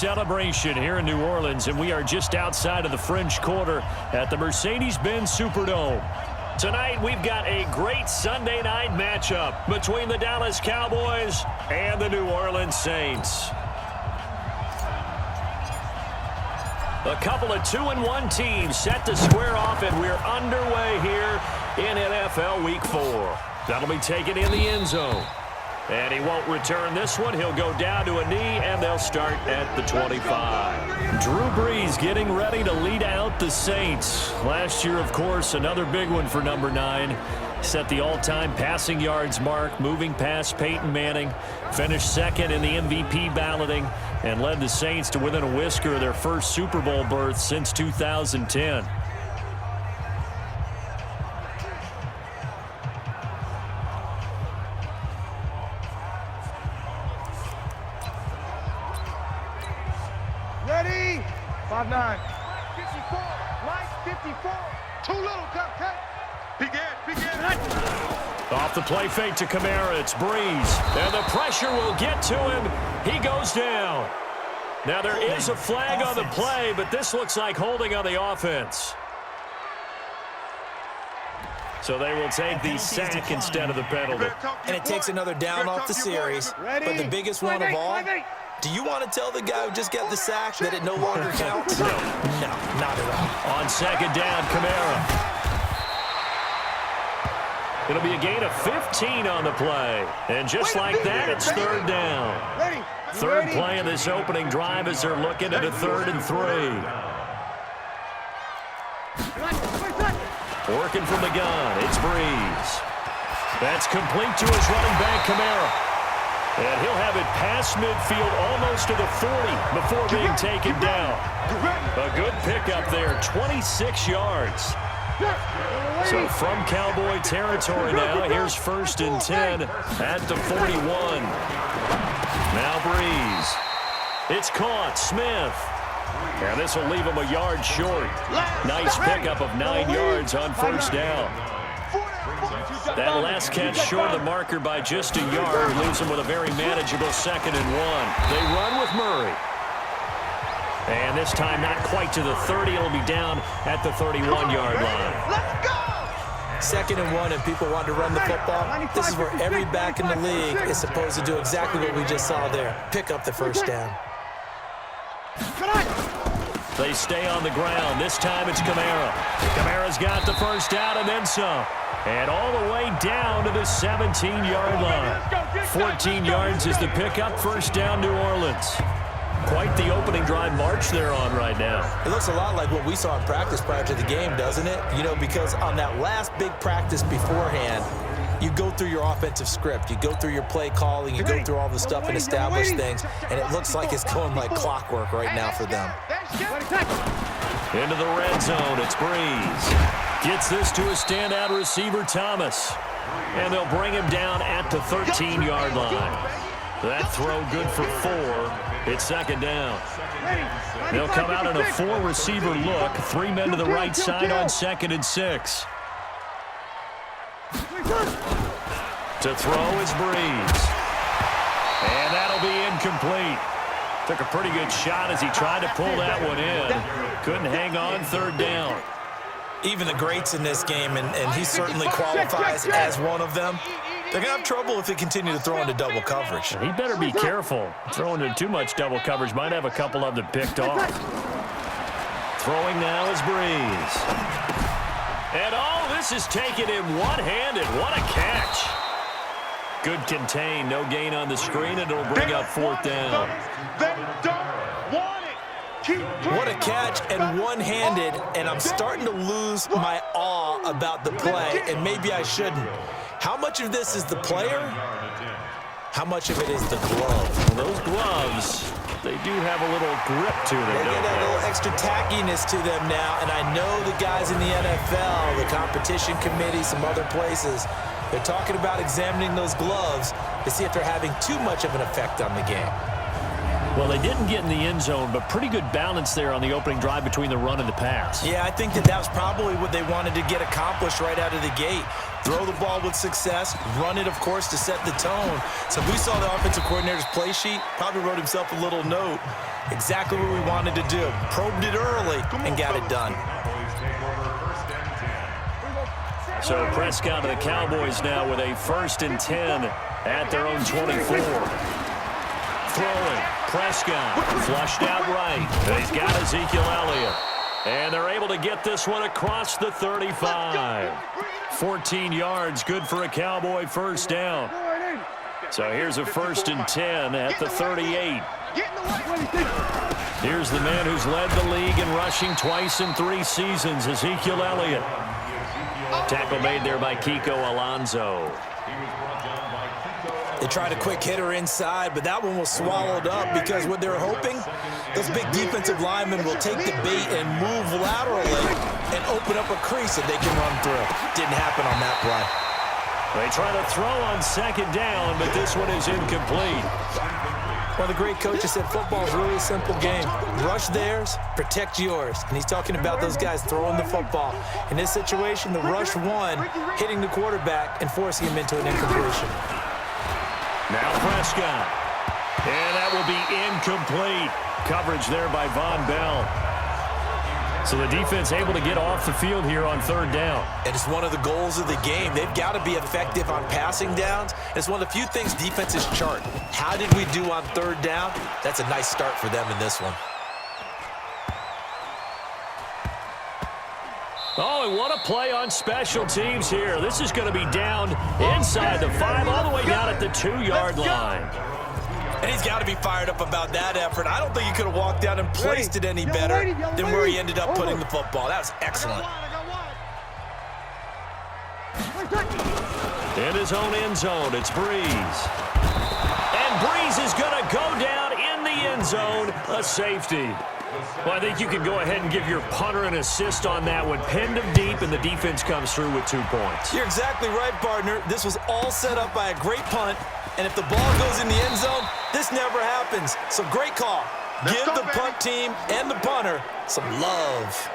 celebration here in New Orleans, and we are just outside of the French Quarter at the Mercedes-Benz Superdome. Tonight, we've got a great Sunday night matchup between the Dallas Cowboys and the New Orleans Saints. A couple of 2-1 teams set to square off, and we're underway here in NFL Week 4. That'll be taken in the end zone. And he won't return this one. He'll go down to a knee, and they'll start at the 25. Drew Brees getting ready to lead out the Saints. Last year, of course, another big one for number 9. Set the all-time passing yards mark, moving past Peyton Manning. Finished second in the MVP balloting and led the Saints to within a whisker of their first Super Bowl berth since 2010. Ready? 5-9. 54. Line 54. Too little, cut. Begin. Off the play fake to Kamara. It's Brees. And the pressure will get to him. He goes down. Now there is a flag on the play, but this looks like holding on the offense. So they will take the sack instead of the penalty. And it takes another down off the series. But the biggest one of all, do you want to tell the guy who just got the sack that it no longer counts? No, not at all. On second down, Kamara. It'll be a gain of 15 on the play. And just like that, it's third down. Third play of this opening drive as they're looking at a 3rd and 3. Working from the gun, it's Brees. That's complete to his running back, Kamara. And he'll have it past midfield almost to the 40 before being taken down. A good pickup there, 26 yards. So from Cowboy territory now, here's 1st and 10 at the 41. Now Brees. It's caught, Smith. And this will leave him a yard short. Nice pickup of 9 yards on 1st down. That last catch short of the marker by just a yard leaves him with a very manageable 2nd and 1. They run with Murray. And this time not quite to the 30. It'll be down at the 31-yard line. Let's go! 2nd and 1, and people want to run the football. This is where every back in the league is supposed to do exactly what we just saw there. Pick up the 1st down. They stay on the ground. This time it's Kamara. Kamara's got the 1st down and then some. And all the way down to the 17-yard line. 14 yards is the pickup. 1st down, New Orleans. Quite the opening drive march they're on right now. It looks a lot like what we saw in practice prior to the game, doesn't it? You know, because on that last big practice beforehand, you go through your offensive script. You go through your play calling. You go through all the stuff and establish things. And it looks like it's going like clockwork right now for them. Into the red zone, it's Brees. Gets this to a standout receiver, Thomas. And they'll bring him down at the 13-yard line. That throw good for 4. It's 2nd down. They'll come out in a 4-receiver look. 3 men to the right side on 2nd and 6. To throw is Brees. And that'll be incomplete. Took a pretty good shot as he tried to pull that one in. Couldn't hang on 3rd down. Even the greats in this game, and he certainly qualifies as one of them, they're going to have trouble if they continue to throw into double coverage. He better be careful. Throwing into too much double coverage might have a couple of them picked off. Throwing now is Brees. And all this is taken in one-handed. What a catch. Good contain. No gain on the screen, and it'll bring up 4th down. What a catch and one-handed, and I'm starting to lose my awe about the play, and maybe I shouldn't. How much of this is the player? How much of it is the glove? Well, those gloves, they do have a little grip to them, They don't get a they? little extra tackiness to them now, and I know the guys in the NFL, the competition committee, some other places, they're talking about examining those gloves to see if they're having too much of an effect on the game. Well, they didn't get in the end zone, but pretty good balance there on the opening drive between the run and the pass. Yeah, I think that was probably what they wanted to get accomplished right out of the gate. Throw the ball with success, run it, of course, to set the tone. So we saw the offensive coordinator's play sheet, probably wrote himself a little note. Exactly what we wanted to do. Probed it early and got it done. So Prescott of the Cowboys now with a 1st and 10 at their own 24. Throwing, Prescott, flushed out right. He's got Ezekiel Elliott. And they're able to get this one across the 35. 14 yards, good for a Cowboy first down. So here's a 1st and 10 at the 38. Here's the man who's led the league in rushing twice in 3 seasons, Ezekiel Elliott. Tackle made there by Kiko Alonso. They tried a quick hitter inside, but that one was swallowed up because what they're hoping, those big defensive linemen will take the bait and move laterally and open up a crease that they can run through. Didn't happen on that play. They try to throw on 2nd down, but this one is incomplete. One of the great coaches said football is really a simple game. Rush theirs, protect yours. And he's talking about those guys throwing the football. In this situation, the rush won, hitting the quarterback and forcing him into an incompletion. Now Prescott. And that will be incomplete. Coverage there by Von Bell. So the defense able to get off the field here on 3rd down. And it's one of the goals of the game. They've got to be effective on passing downs. It's one of the few things defenses chart. How did we do on 3rd down? That's a nice start for them in this one. Oh, and what a play on special teams here. This is going to be down inside the 5, all the way down at the 2-yard line. And he's got to be fired up about that effort. I don't think he could have walked out and placed it any better than where he ended up putting the football. That was excellent. In his own end zone, it's Breeze. And Breeze is going to go down in the end zone, a safety. Well, I think you can go ahead and give your punter an assist on that one. Pinned him deep, and the defense comes through with 2 points. You're exactly right, partner. This was all set up by a great punt. And if the ball goes in the end zone, this never happens. So great call. Give the punt team and the punter some love.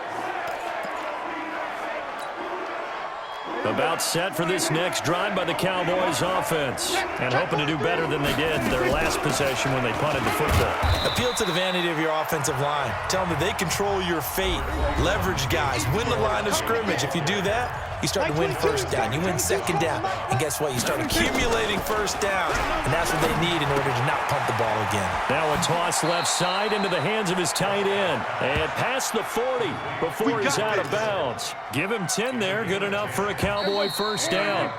About set for this next drive by the Cowboys offense. And hoping to do better than they did their last possession when they punted the football. Appeal to the vanity of your offensive line. Tell them that they control your fate. Leverage guys. Win the line of scrimmage. If you do that, you start to win 1st down. You win 2nd down. And guess what? You start accumulating 1st downs. And that's what they need in order to not punt the ball again. Now a toss left side into the hands of his tight end. And past the 40 before he's out of bounds. Give him 10 there. Good enough for a Cowboy 1st down.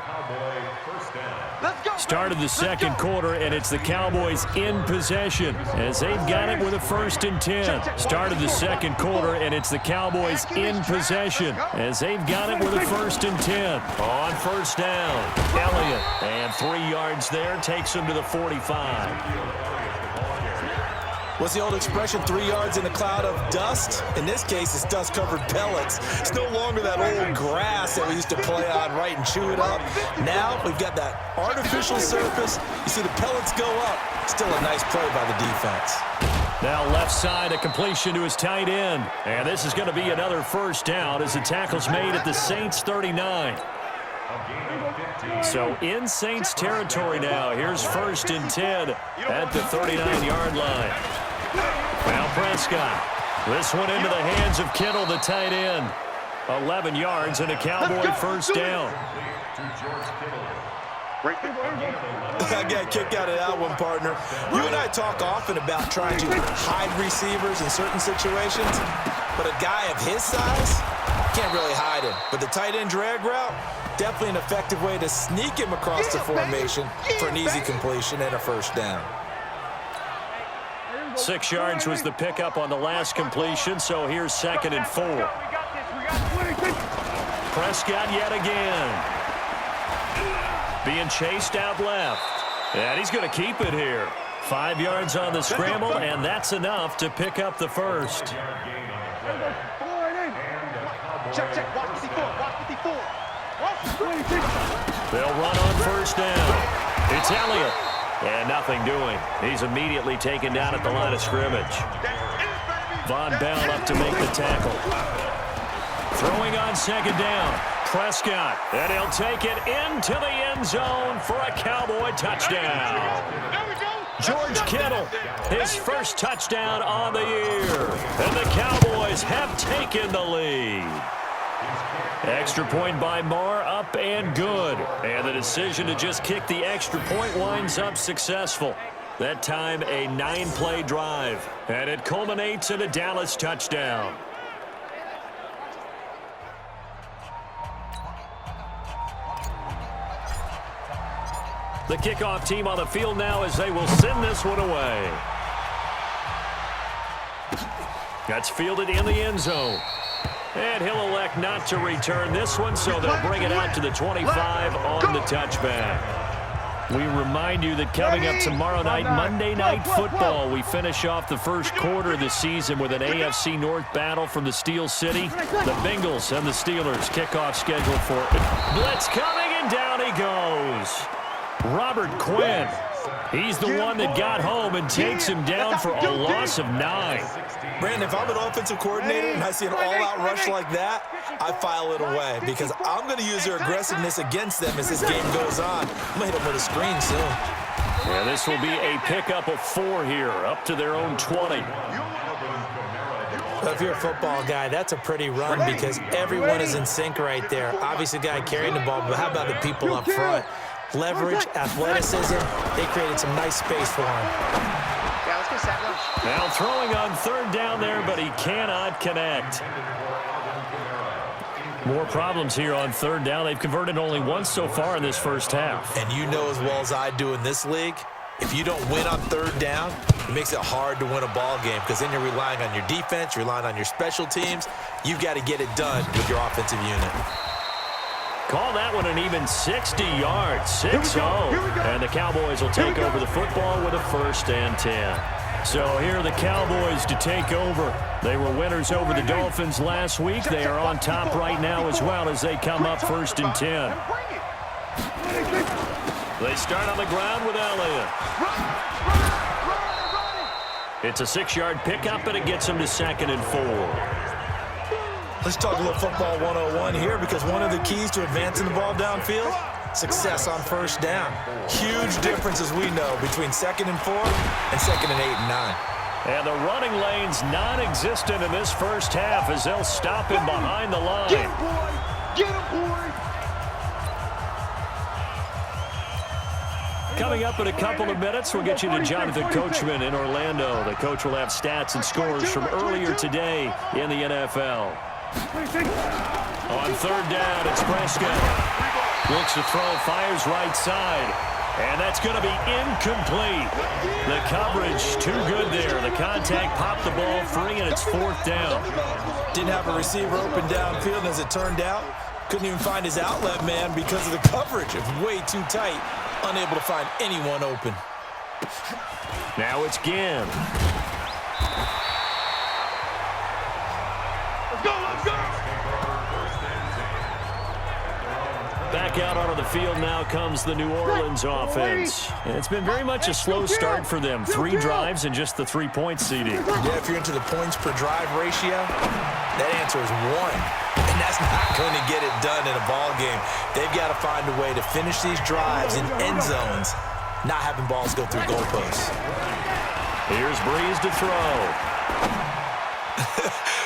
Started the 2nd quarter, and it's the Cowboys in possession as they've got it with a 1st and 10. Started the 2nd quarter, and it's the Cowboys in possession as they've got it with a 1st and 10. On 1st down, Elliott, and 3 yards there, takes him to the 45. What's the old expression, 3 yards in a cloud of dust? In this case, it's dust-covered pellets. It's no longer that old grass that we used to play on, right, and chew it up. Now we've got that artificial surface. You see the pellets go up. Still a nice play by the defense. Now left side, a completion to his tight end. And this is going to be another 1st down as the tackle's made at the Saints 39. So in Saints territory now. Here's 1st and 10 at the 39-yard line. Now Prescott. This one into the hands of Kittle, the tight end. 11 yards and a Cowboy 1st down. I got a kick out of that one, partner. You and I talk often about trying to hide receivers in certain situations, but a guy of his size can't really hide him. But the tight end drag route, definitely an effective way to sneak him across the formation for an easy completion and a 1st down. 6 yards was the pickup on the last completion, so here's 2nd and 4. Prescott yet again. Being chased out left. And he's going to keep it here. 5 yards on the scramble, and that's enough to pick up the 1st. Check. Watch 54. Watch 54. They'll run on 1st down. It's Elliott. And nothing doing. He's immediately taken down at the line of scrimmage. Von Bell up to make the tackle. Throwing on second down. Prescott. And he'll take it into the end zone for a Cowboy touchdown. George Kittle, his first touchdown on the year. And the Cowboys have taken the lead. Extra point by Marr, up and good. And the decision to just kick the extra point winds up successful. That time a 9-play drive. And it culminates in a Dallas touchdown. The kickoff team on the field now as they will send this one away. That's fielded in the end zone. And he'll elect not to return this one, so they'll bring it out to the 25 on the touchback. We remind you that coming up tomorrow night, Monday Night Football, we finish off the first quarter of the season with an AFC North battle from the Steel City. The Bengals and the Steelers kickoff scheduled for it. Blitz coming, and down he goes. Robert Quinn. He's the one that got home and takes him down for a loss of 9. Brandon, if I'm an offensive coordinator and I see an all-out rush like that, I file it away because I'm going to use their aggressiveness against them as this game goes on. I'm going to hit them with a screen soon. Yeah, this will be a pickup of 4 here, up to their own 20. If you're a football guy, that's a pretty run because everyone is in sync right there. Obviously, the guy carrying the ball, but how about the people up front? Leverage, athleticism, they created some nice space for him. Now throwing on third down there, but he cannot connect. More problems here on third down. They've converted only once so far in this first half. And you know as well as I do in this league, if you don't win on third down, it makes it hard to win a ball game because then you're relying on your defense, you're relying on your special teams. You've got to get it done with your offensive unit. Call that one an even 60 yards, 6-0. And the Cowboys will take over the football with a 1st and 10. So here are the Cowboys to take over. They were winners over the Dolphins last week. They are on top right now as well as they come up 1st and 10. They start on the ground with Elliott. It's a 6-yard pickup, and it gets them to 2nd and 4. Let's talk a little football 101 here because one of the keys to advancing the ball downfield, success on first down. Huge difference, as we know, between 2nd and 4 and 2nd and 8 and 9. And the running lane's non-existent in this first half as they'll stop him behind the line. Get him, boy! Get him, boy! Coming up in a couple of minutes, we'll get you to Jonathan Coachman in Orlando. The coach will have stats and scores from earlier today in the NFL. On third down, it's Prescott. Looks to throw, fires right side. And that's going to be incomplete. The coverage too good there. The contact popped the ball free, and it's 4th down. Didn't have a receiver open downfield, and as it turned out, couldn't even find his outlet man because of the coverage. It was way too tight. Unable to find anyone open. Now it's Ginn. Let's go, let's go! Back out onto the field now comes the New Orleans offense. And it's been very much a slow start for them. 3 drives and just the 3-point CD. Yeah, if you're into the points per drive ratio, that answer is 1. And that's not going to get it done in a ball game. They've got to find a way to finish these drives in end zones, not having balls go through goalposts. Here's Breeze to throw.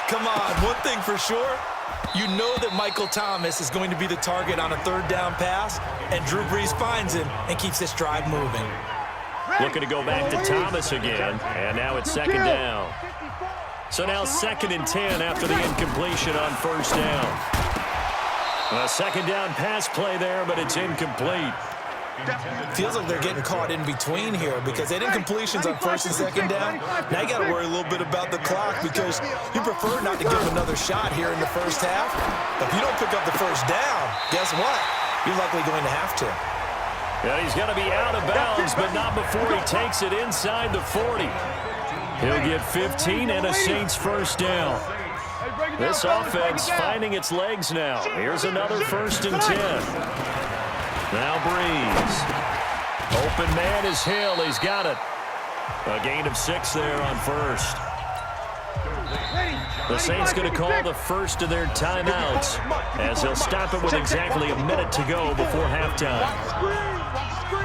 Come on, one thing for sure, you know that Michael Thomas is going to be the target on a third down pass, and Drew Brees finds him and keeps this drive moving. Looking to go back to Thomas again, and now it's 2nd down. So now 2nd and 10 after the incompletion on first down. A 2nd down pass play there, but it's incomplete. Feels like they're getting caught in between here because they had incompletions on 1st and 2nd down. Now you got to worry a little bit about the clock because you prefer not to give them another shot here in the first half. But if you don't pick up the first down, guess what? You're likely going to have to. Yeah, he's going to be out of bounds, but not before he takes it inside the 40. He'll get 15 and a Saints first down. This offense finding its legs now. Here's another 1st and 10. Now Breeze. Open man is Hill. He's got it. A gain of 6 there on first. The Saints going to call the first of their timeouts as they'll stop it with exactly a minute to go before halftime.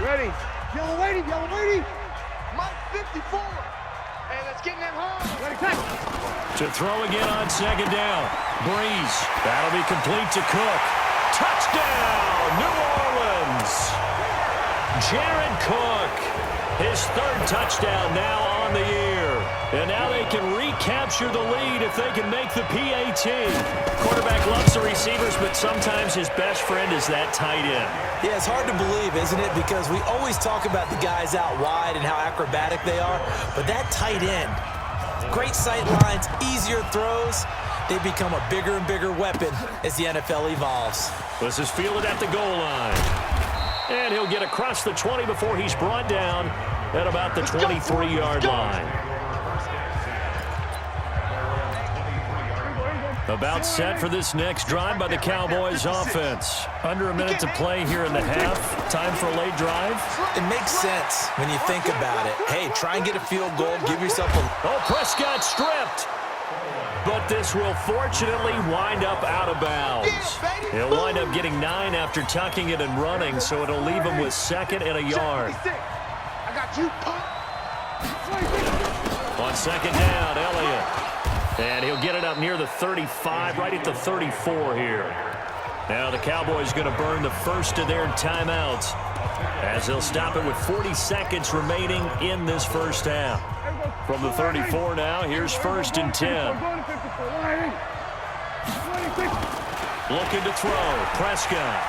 Ready. Yellow lady. Mike 54. Hey, let's get them home. Ready, take. To throw again on second down. Breeze. That'll be complete to Cook. Touchdown, New Orleans. Jared Cook. His 3rd touchdown now on the year. And now they can recapture the lead if they can make the PAT. Quarterback loves the receivers, but sometimes his best friend is that tight end. Yeah, it's hard to believe, isn't it? Because we always talk about the guys out wide and how acrobatic they are. But that tight end, great sight lines, easier throws. They become a bigger and bigger weapon as the NFL evolves. This is fielded at the goal line. And he'll get across the 20 before he's brought down at about the 23-yard line. About set for this next drive by the Cowboys offense. Under a minute to play here in the half. Time for a late drive. It makes sense when you think about it. Hey, try and get a field goal. Give yourself a... Oh, Prescott stripped. But this will fortunately wind up out of bounds. He'll wind up getting 9 after tucking it and running, so it'll leave him with 2nd and a yard. I got you. On 2nd down, Elliott. And he'll get it up near the 35, right at the 34 here. Now the Cowboys going to burn the first of their timeouts as they'll stop it with 40 seconds remaining in this first half. From the 34 now, here's 1st and 10. Looking to throw. Prescott.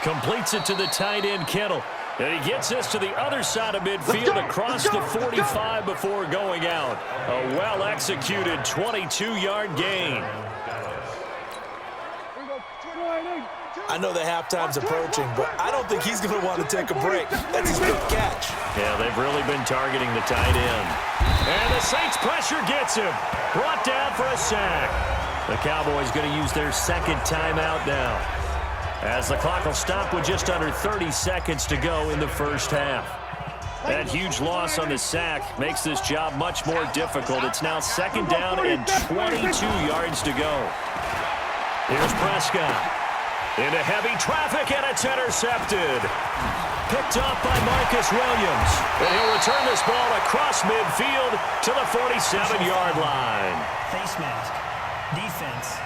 Completes it to the tight end, Kittle. And he gets this to the other side of midfield across the 45 before going out. A well-executed 22-yard gain. I know the halftime's approaching, but I don't think he's going to want to take a break. That's his big catch. Yeah, they've really been targeting the tight end. And the Saints pressure gets him. Brought down for a sack. The Cowboys going to use their 2nd timeout now, as the clock will stop with just under 30 seconds to go in the first half. That huge loss on the sack makes this job much more difficult. It's now 2nd down and 22 yards to go. Here's Prescott. Into heavy traffic, and it's intercepted. Picked up by Marcus Williams. And he'll return this ball across midfield to the 47-yard line. Face mask. Defense.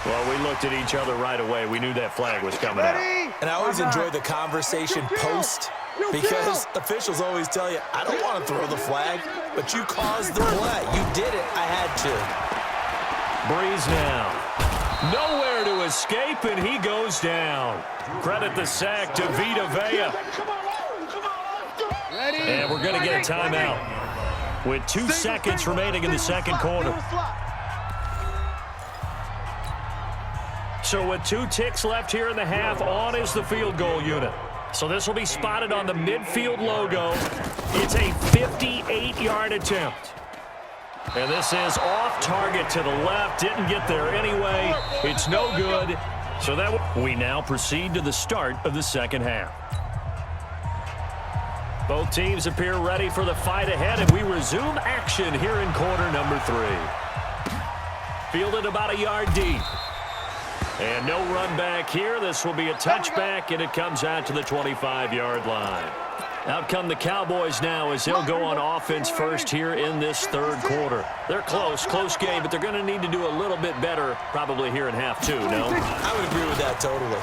Well, we looked at each other right away. We knew that flag was coming out. And I always enjoy the conversation post, because officials always tell you, I don't want to throw the flag, but you caused the play. You did it. I had to. Breeze now. Nowhere to escape, and he goes down. Credit the sack to Vita Vea. And we're going to get a timeout with 2 seconds remaining in the 2nd quarter. So with 2 ticks left here in the half, on is the field goal unit. So this will be spotted on the midfield logo. It's a 58-yard attempt. And this is off target to the left. Didn't get there anyway. It's no good. So that we now proceed to the start of the 2nd half. Both teams appear ready for the fight ahead, and we resume action here in quarter number 3. Fielded about a yard deep. And no run back here. This will be a touchback, and it comes out to the 25-yard line. Out come the Cowboys now as they'll go on offense first here in this 3rd quarter. They're close game, but they're going to need to do a little bit better probably here in half 2, no? I would agree with that totally.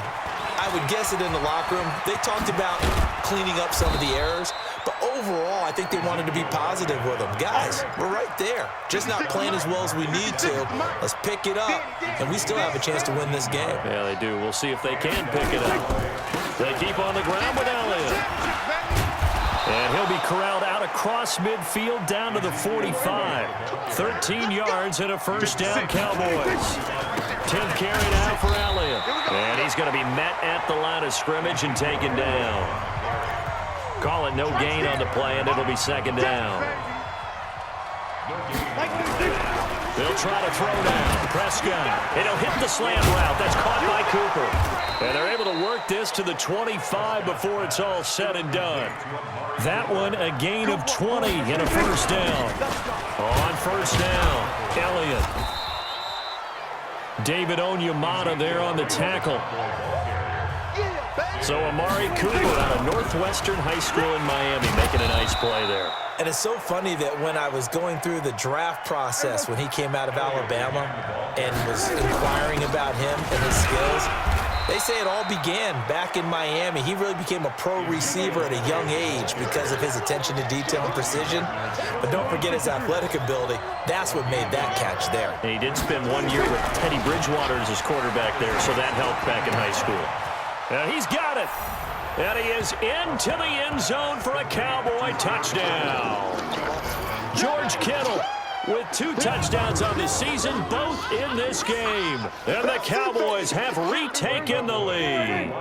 I would guess it in the locker room. They talked about cleaning up some of the errors, but overall, I think they wanted to be positive with them. Guys, we're right there. Just not playing as well as we need to. Let's pick it up, and we still have a chance to win this game. Yeah, they do. We'll see if they can pick it up. They keep on the ground with Elliott. And he'll be corralled out across midfield down to the 45. 13 yards and a first down, Cowboys. 10th carry now for Elliott. And he's going to be met at the line of scrimmage and taken down. Call it no gain on the play, and it'll be 2nd down. They'll try to throw down. Prescott. And he'll hit the slant route. That's caught by Cooper. And they're able to work this to the 25 before it's all said and done. That one a gain of 20 and a first down. On first down, Elliott. David Onyemata there on the tackle. So Amari Cooper out of Northwestern High School in Miami making a nice play there. And it's so funny that when I was going through the draft process when he came out of Alabama and was inquiring about him and his skills, they say it all began back in Miami. He really became a pro receiver at a young age because of his attention to detail and precision. But don't forget his athletic ability. That's what made that catch there. And he did spend 1 year with Teddy Bridgewater as his quarterback there, so that helped back in high school. And he's got it. And he is into the end zone for a Cowboy touchdown. George Kittle with 2 touchdowns on the season, both in this game. And the Cowboys have retaken the lead.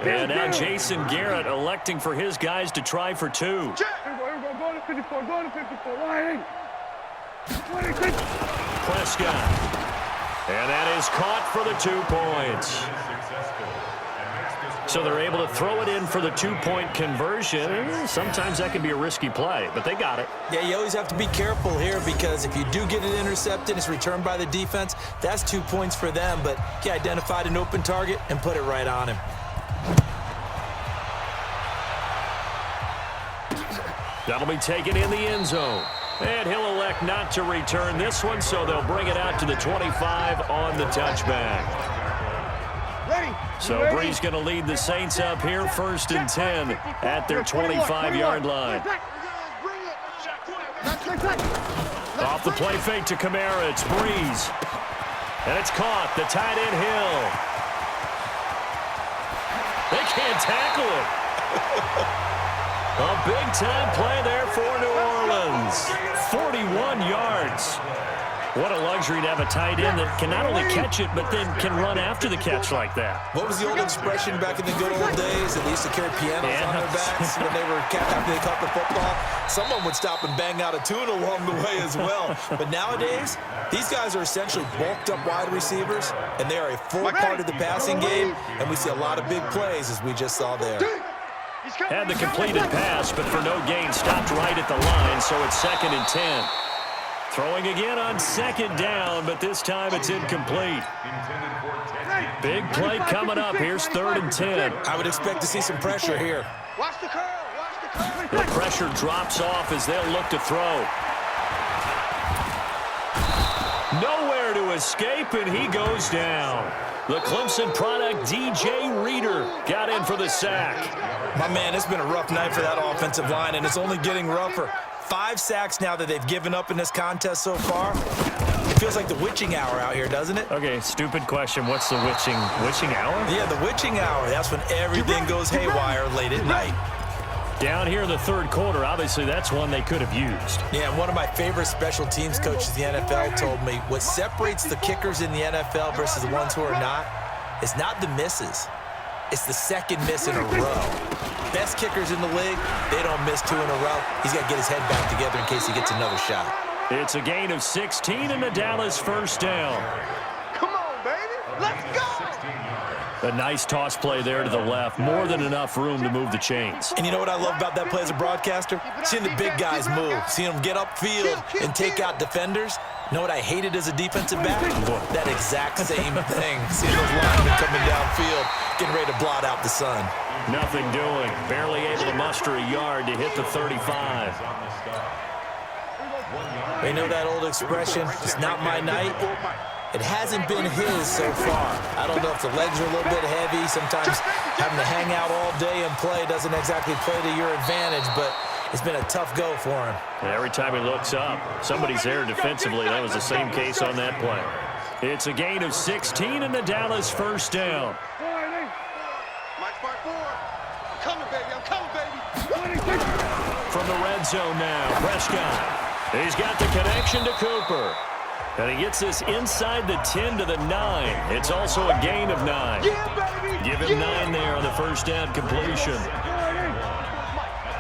And now Jason Garrett electing for his guys to try for 2. Go to 54, go to 54. Prescott. And that is caught for the 2 points. So they're able to throw it in for the 2-point conversion. Sometimes that can be a risky play, but they got it. Yeah, you always have to be careful here because if you do get it intercepted, it's returned by the defense. That's 2 points for them, but he identified an open target and put it right on him. That'll be taken in the end zone. And he'll elect not to return this one, so they'll bring it out to the 25 on the touchback. So Bree's going to lead the Saints up here, 1st and 10 at their 25-yard line. Off the play fake to Kamara, it's Breeze. And it's caught, the tight end Hill. They can't tackle it. A big-time play there for New Orleans. 41 yards. What a luxury to have a tight end that can not only catch it, but then can run after the catch like that. What was the old expression back in the good old days? They used to carry pianos on their backs when they were after they caught the football. Someone would stop and bang out a tune along the way as well. But nowadays, these guys are essentially bulked up wide receivers, and they are a full part of the passing game, and we see a lot of big plays as we just saw there. Had the completed pass, but for no gain, stopped right at the line, so it's 2nd and 10. Throwing again on 2nd down, but this time it's incomplete. Big play coming up. Here's 3rd and 10. I would expect to see some pressure here. Watch the curl. Watch the The pressure drops off as they'll look to throw. Nowhere to escape, and he goes down. The Clemson product, DJ Reader, got in for the sack. My man, it's been a rough night for that offensive line, and it's only getting rougher. 5 sacks now that they've given up in this contest so far. It feels like the witching hour out here, doesn't it? Okay, stupid question. What's the witching hour? Yeah, the witching hour. That's when everything goes haywire late at night. Down here in the 3rd quarter, obviously that's one they could have used. Yeah, one of my favorite special teams coaches in the NFL told me what separates the kickers in the NFL versus the ones who are not is not the misses. It's the 2nd miss in a row. Best kickers in the league, they don't miss 2 in a row. He's got to get his head back together in case he gets another shot. It's a gain of 16 and a Dallas 1st down. Come on, baby. Let's go. A nice toss play there to the left. More than enough room to move the chains. And you know what I love about that play as a broadcaster? Seeing the big guys move. Seeing them get upfield and take out defenders. You know what I hated as a defensive back? That exact same thing. Seeing those linemen coming downfield, getting ready to blot out the sun. Nothing doing. Barely able to muster a yard to hit the 35. You know that old expression, it's not my night? It hasn't been his so far. I don't know if the legs are a little bit heavy. Sometimes having to hang out all day and play doesn't exactly play to your advantage, but it's been a tough go for him. And every time he looks up, somebody's there defensively. That was the same case on that play. It's a gain of 16 and the Dallas 1st down. Mike 4. I'm coming, baby. I'm coming, baby. From the red zone now, Prescott. He's got the connection to Cooper. And he gets this inside the 10 to the 9. It's also a gain of 9. Yeah, baby. Give him 9 there on the 1st down completion.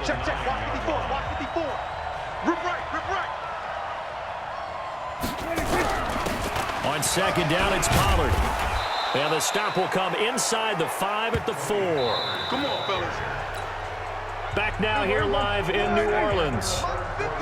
Check. Watch 54. Rip right. On second down, it's Pollard. And the stop will come inside the 5 at the 4. Come on, fellas. Back now here live in New Orleans.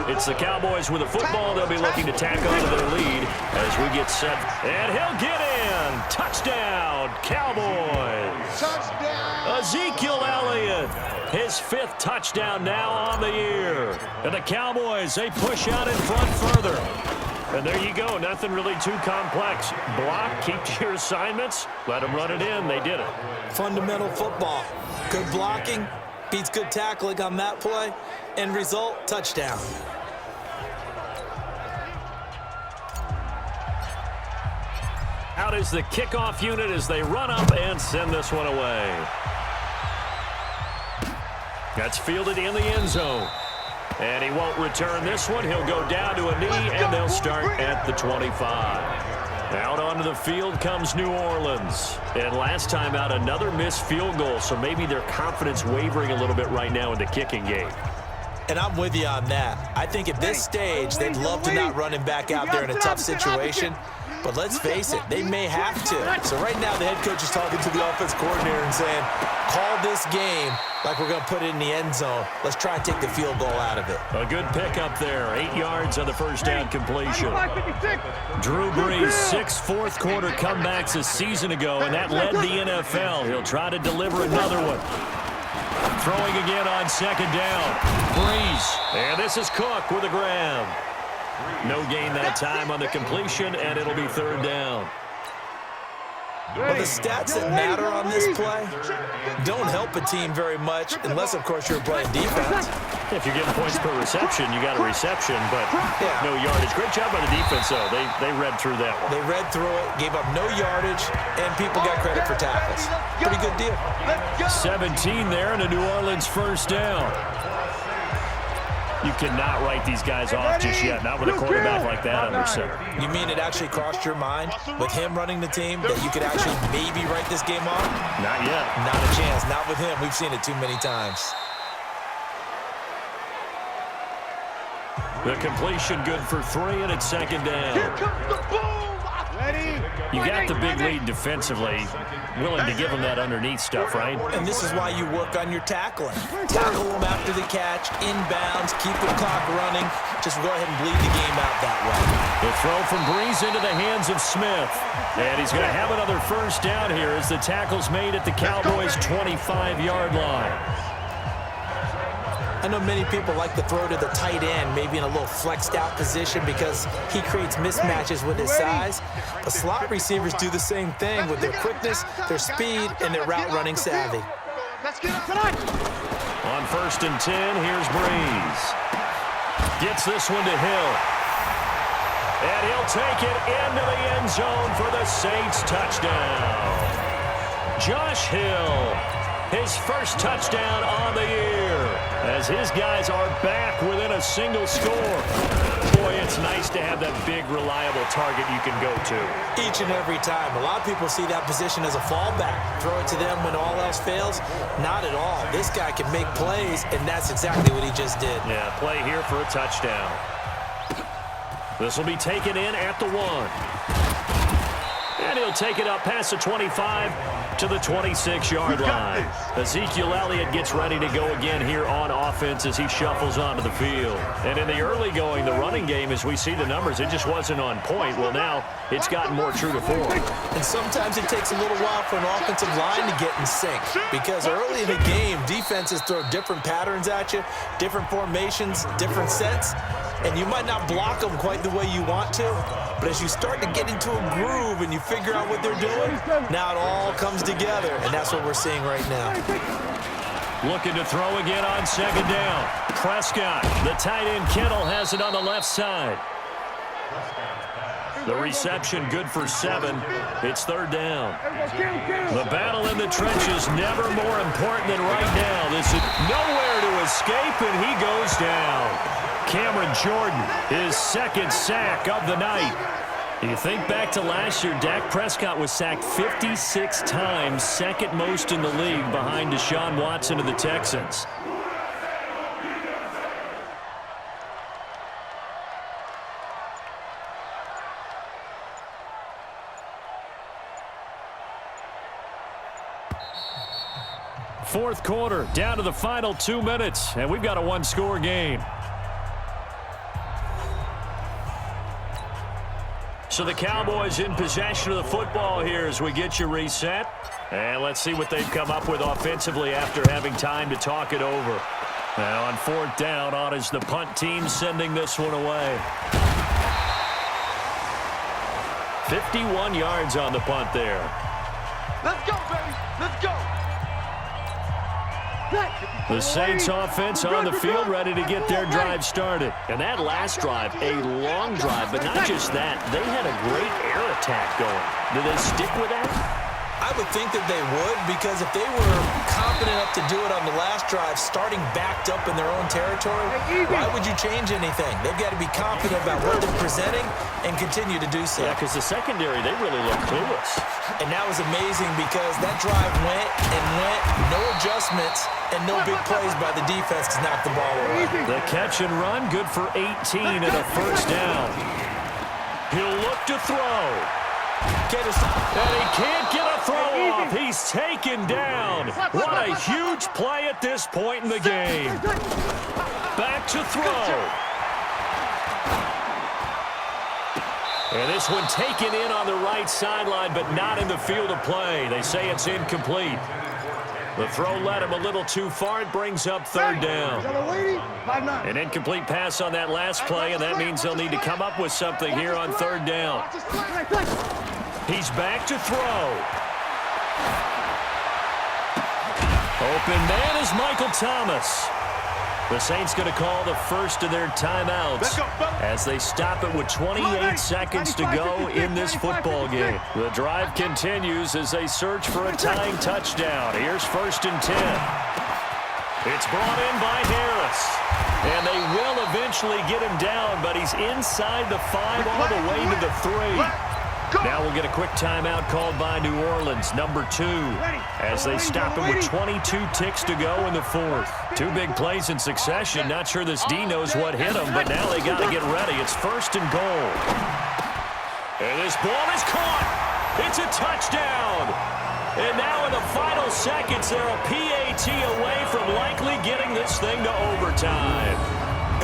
It's the Cowboys with the football. They'll be looking to tack on to their lead as we get set. And he'll get in. Touchdown, Cowboys. Touchdown. Ezekiel Elliott, his 5th touchdown now on the year. And the Cowboys, they push out in front further. And there you go. Nothing really too complex. Block, keep to your assignments, let them run it in. They did it. Fundamental football. Good blocking beats good tackling on that play. End result, touchdown. Out is the kickoff unit as they run up and send this one away. That's fielded in the end zone. And he won't return this one. He'll go down to a knee, and they'll start at the 25. Out onto the field comes New Orleans. And last time out, another missed field goal, so maybe their confidence wavering a little bit right now in the kicking game. And I'm with you on that. I think at this stage, they'd love to not run him back out there in a tough situation. But let's face it, they may have to. So right now, the head coach is talking to the offense coordinator and saying, call this game like we're going to put it in the end zone. Let's try and take the field goal out of it. A good pickup there. 8 yards on the first down completion. Drew Brees, 6 fourth-quarter comebacks a season ago, and that led the NFL. He'll try to deliver another one. Throwing again on second down. Brees. And this is Cook with a grab. No gain that time on the completion, and it'll be 3rd down. Well, the stats that matter on this play don't help a team very much unless, of course, you're playing defense. If you're getting points per reception, you got a reception, but no yardage. Great job by the defense, though. They read through that one. They read through it, gave up no yardage, and people got credit for tackles. Pretty good deal. 17 there and a New Orleans first down. You cannot write these guys off just yet, not with a quarterback like that under center. You mean it actually crossed your mind with him running the team that you could actually maybe write this game off? Not yet. Not a chance. Not with him. We've seen it too many times. The completion good for 3, and it's second down. Here comes the boom. Ready? You got the big lead defensively, willing to give them that underneath stuff, right? And this is why you work on your tackling. Tackle them after the catch, inbounds, keep the clock running. Just go ahead and bleed the game out that way. The throw from Brees into the hands of Smith. And he's going to have another first down here as the tackle's made at the Cowboys' 25-yard line. I know many people like to throw to the tight end, maybe in a little flexed out position because he creates mismatches with his size. But slot receivers do the same thing with their quickness, their speed, and their route running savvy. Let's get up tonight. On 1st and 10, here's Brees. Gets this one to Hill. And he'll take it into the end zone for the Saints touchdown. Josh Hill, his first touchdown on the year, as his guys are back within a single score. Boy, it's nice to have that big, reliable target you can go to. Each and every time. A lot of people see that position as a fallback. Throw it to them when all else fails. Not at all. This guy can make plays, and that's exactly what he just did. Yeah, play here for a touchdown. This will be taken in at the 1. And he'll take it up past the 25 to the 26-yard line. Ezekiel Elliott gets ready to go again here on offense as he shuffles onto the field. And in the early going, the running game, as we see the numbers, it just wasn't on point. Well, now it's gotten more true to form. And sometimes it takes a little while for an offensive line to get in sync because early in the game, defenses throw different patterns at you, different formations, different sets, and you might not block them quite the way you want to. But as you start to get into a groove and you figure out what they're doing, now it all comes together, and that's what we're seeing right now. Looking to throw again on second down. Prescott, the tight end Kittle, has it on the left side. The reception good for 7. It's 3rd down. The battle in the trenches never more important than right now. This is nowhere to escape, and he goes down. Cameron Jordan, his 2nd sack of the night. You think back to last year, Dak Prescott was sacked 56 times, 2nd most in the league behind Deshaun Watson of the Texans. fourth quarter, down to the final 2 minutes, and we've got a one-score game. So the Cowboys in possession of the football here as we get you reset. And let's see what they've come up with offensively after having time to talk it over. And on fourth down, on is the punt team sending this one away. 51 yards on the punt there. Let's go, baby. Let's go. The Saints offense on the field, ready to get their drive started. And that last drive, a long drive, but not just that. They had a great air attack going. Do they stick with that? I would think that they would, because if they were confident enough to do it on the last drive, starting backed up in their own territory, why would you change anything? They've got to be confident about what they're presenting and continue to do so. Yeah, because the secondary, they really look clueless. And that was amazing because that drive went and went, no adjustments, and no big plays by the defense to knock the ball away. The catch and run, good for 18 and a first down. He'll look to throw. And he can't get a throw off. He's taken down. What a huge play at this point in the game. Back to throw. And this one taken in on the right sideline, but not in the field of play. They say it's incomplete. The throw led him a little too far. It brings up third down. An incomplete pass on that last play, and that means they'll need to come up with something here on third down. He's back to throw. Open man is Michael Thomas. The Saints going to call the first of their timeouts as they stop it with 28 seconds to go in this football game. The drive continues as they search for a tying touchdown. Here's 1st and 10. It's brought in by Harris. And they will eventually get him down, but he's inside the 5 all the way to the 3. Now we'll get a quick timeout called by New Orleans, number 2, as they stop it with 22 ticks to go in the 4th. 2 big plays in succession. Not sure this D knows what hit him, but now they got to get ready. It's 1st and goal. And this ball is caught. It's a touchdown. And now in the final seconds, they're a PAT away from likely getting this thing to overtime.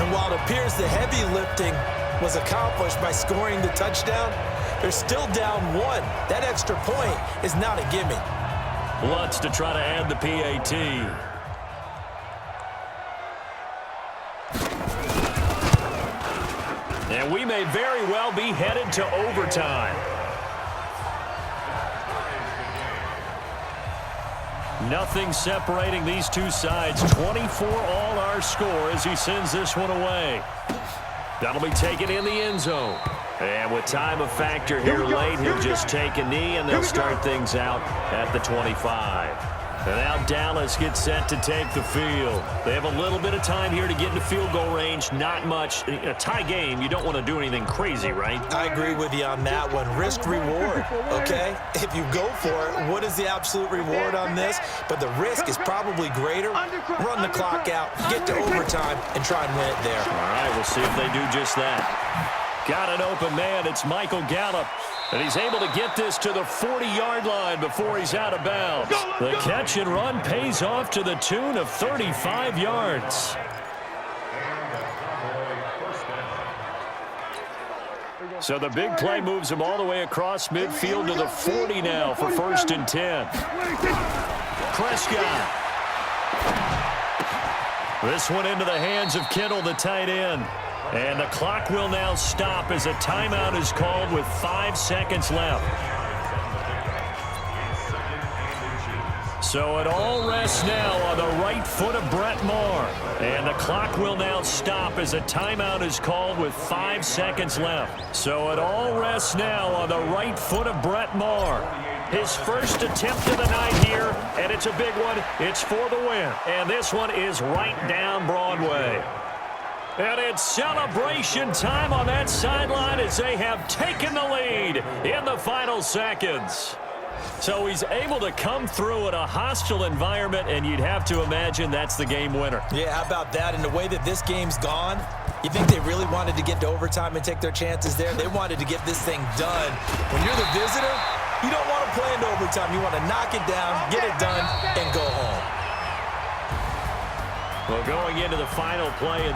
And while it appears the heavy lifting was accomplished by scoring the touchdown, they're still down 1. That extra point is not a gimme. Lutz to try to add the PAT. And we may very well be headed to overtime. Nothing separating these two sides. 24 all our score as he sends this one away. That'll be taken in the end zone. And with time a factor here late, he'll just take a knee, and they'll start things out at the 25. And now Dallas gets set to take the field. They have a little bit of time here to get into field goal range. Not much. In a tie game, you don't want to do anything crazy, right? I agree with you on that one. Risk-reward, okay? If you go for it, what is the absolute reward on this? But the risk is probably greater. Run the clock out, get to overtime, and try and win it there. All right, we'll see if they do just that. Got an open man. It's Michael Gallup. And he's able to get this to the 40-yard line before he's out of bounds. The catch and run pays off to the tune of 35 yards. So the big play moves him all the way across midfield to the 40 now for 1st and 10. Prescott. This one into the hands of Kittle, the tight end. And the clock will now stop as a timeout is called with 5 seconds left. So it all rests now on the right foot of Brett Maher. And the clock will now stop as a timeout is called with 5 seconds left. So it all rests now on the right foot of Brett Maher. His first attempt of the night here, and it's a big one. It's for the win. And this one is right down Broadway. And it's celebration time on that sideline as they have taken the lead in the final seconds. So he's able to come through in a hostile environment, and you'd have to imagine that's the game winner. Yeah, how about that? And the way that this game's gone, you think they really wanted to get to overtime and take their chances there? They wanted to get this thing done. When you're the visitor, you don't want to play into overtime. You want to knock it down, get it done, and go home. Well, going into the final play